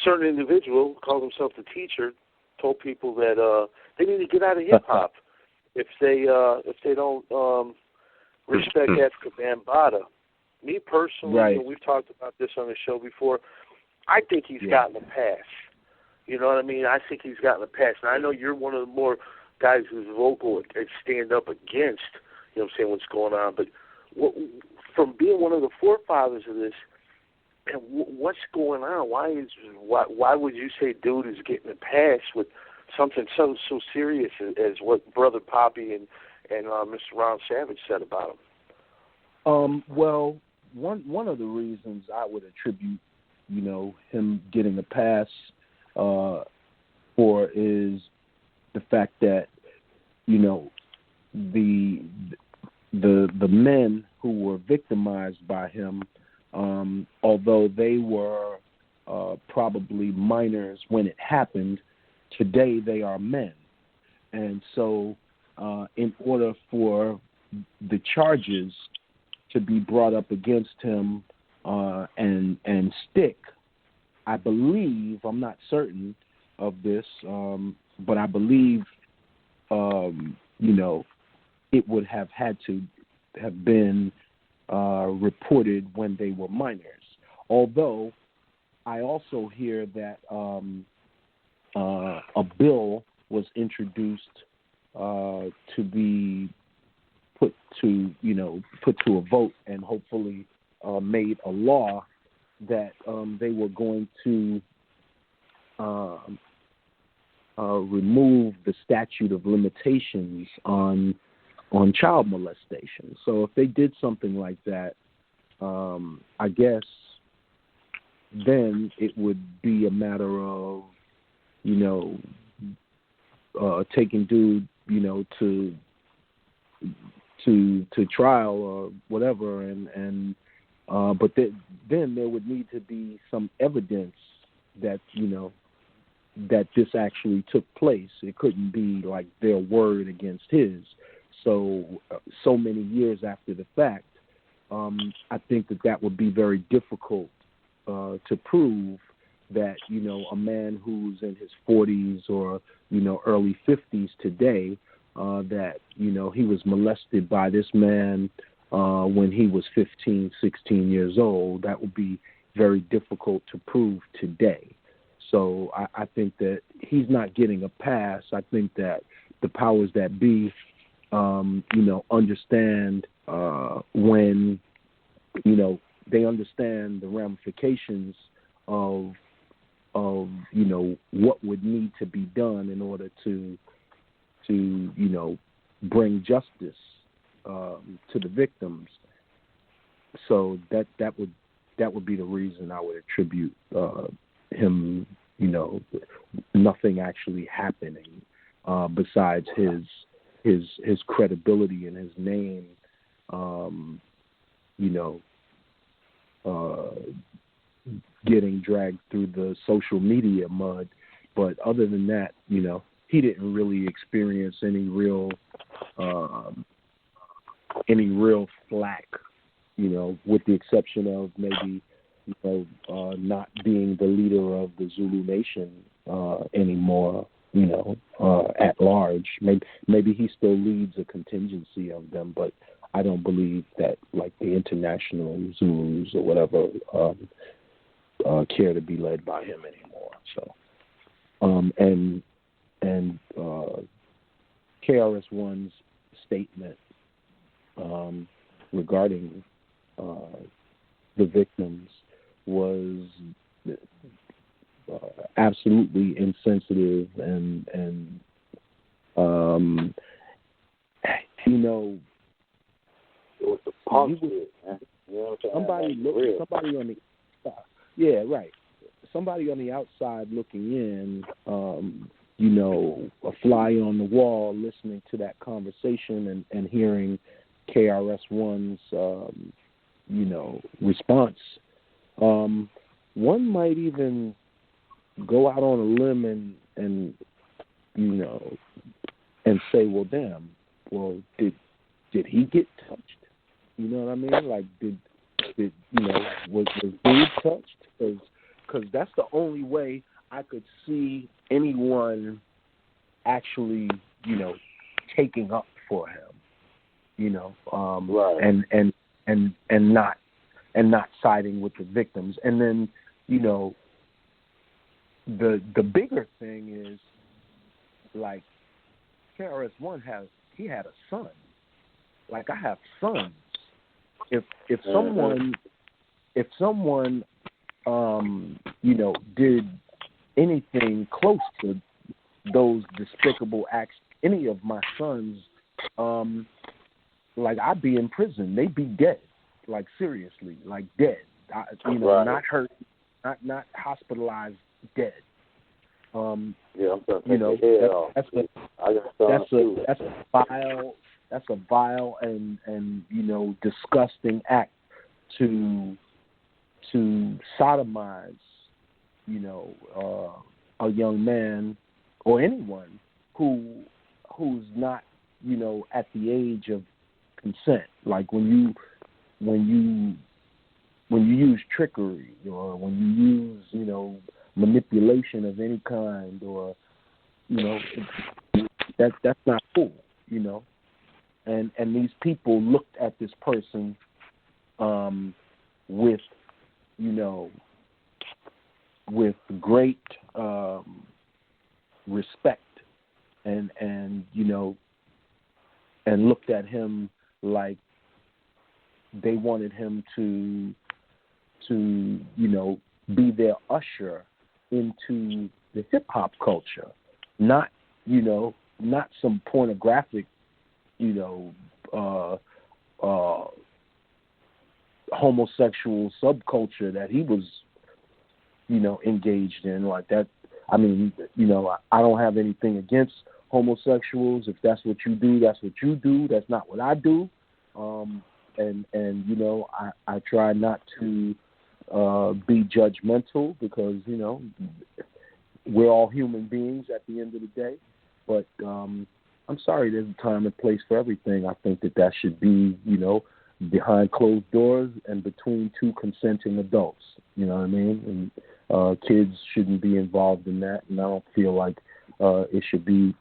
certain individual called himself the teacher, told people that they need to get out of hip hop if they don't respect Afrika Bambaataa. Me personally, right. and we've talked about this on the show before, I think he's gotten a pass. You know what I mean? I think he's gotten a pass. And I know you're one of the more guys who's vocal and stand up against, you know what I'm saying, what's going on. But from being one of the forefathers of this, and what's going on? Why would you say dude is getting a pass with something so serious as what Brother Poppy and Mr. Ron Savage said about him? Well, one of the reasons I would attribute, you know, him getting a pass for is the fact that, you know, the men who were victimized by him, although they were probably minors when it happened, today they are men. And so in order for the charges to be brought up against him and stick, I believe, I'm not certain of this, but I believe, you know, it would have had to have been reported when they were minors. Although I also hear that a bill was introduced to be put to a vote and hopefully made a law that they were going to remove the statute of limitations on child molestation. So if they did something like that, I guess then it would be a matter of, you know, taking dude, you know, to trial or whatever, and but then there would need to be some evidence that, you know, that this actually took place. It couldn't be like their word against his. So many years after the fact, I think that would be very difficult to prove that, you know, a man who's in his 40s or, you know, early 50s today, that, you know, he was molested by this man when he was 15, 16 years old. That would be very difficult to prove today. So I think that he's not getting a pass. I think that the powers that be, you know, understand when, you know, they understand the ramifications of you know, what would need to be done in order to you know, bring justice to the victims. So that would be the reason I would attribute him, you know, nothing actually happening besides his credibility and his name, you know, getting dragged through the social media mud. But other than that, you know, he didn't really experience any real flack, you know, with the exception of maybe, you know, not being the leader of the Zulu Nation anymore, you know, at large. Maybe he still leads a contingency of them, but I don't believe that, like, the international Zulus or whatever care to be led by him anymore. So, and KRS-One's statement regarding the victims was absolutely insensitive, and you know, it was a punk shit, man. You know what I'm saying? Somebody on the yeah, right. Somebody on the outside looking in, you know, a fly on the wall, listening to that conversation and hearing KRS-One's, you know, response. One might even go out on a limb and you know, and say, well, damn, well, did he get touched? You know what I mean? Like, did you know, was dude touched? Because because that's the only way I could see anyone actually, taking up for him, right. and not siding with the victims. And then, the bigger thing is, like, KRS-One had a son. Like, I have sons. If someone did anything close to those despicable acts, any of my sons, like, I'd be in prison. They'd be dead. Like, seriously, like dead. Right. Not hurt, not hospitalized, dead. I'm that's a vile and disgusting act to sodomize, a young man or anyone who's not, at the age of consent. Like when you use trickery, or when you use, manipulation of any kind, or, that's not cool, And these people looked at this person with, with great respect, and looked at him like they wanted him to be their usher into the hip hop culture, not some pornographic, homosexual subculture that he was, engaged in, like that. I mean, I don't have anything against homosexuals. If that's what you do, that's what you do. That's not what I do. And I try not to be judgmental, because, we're all human beings at the end of the day. But I'm sorry, there's a time and place for everything. I think that should be, behind closed doors and between two consenting adults. You know what I mean? And kids shouldn't be involved in that. And I don't feel like it should be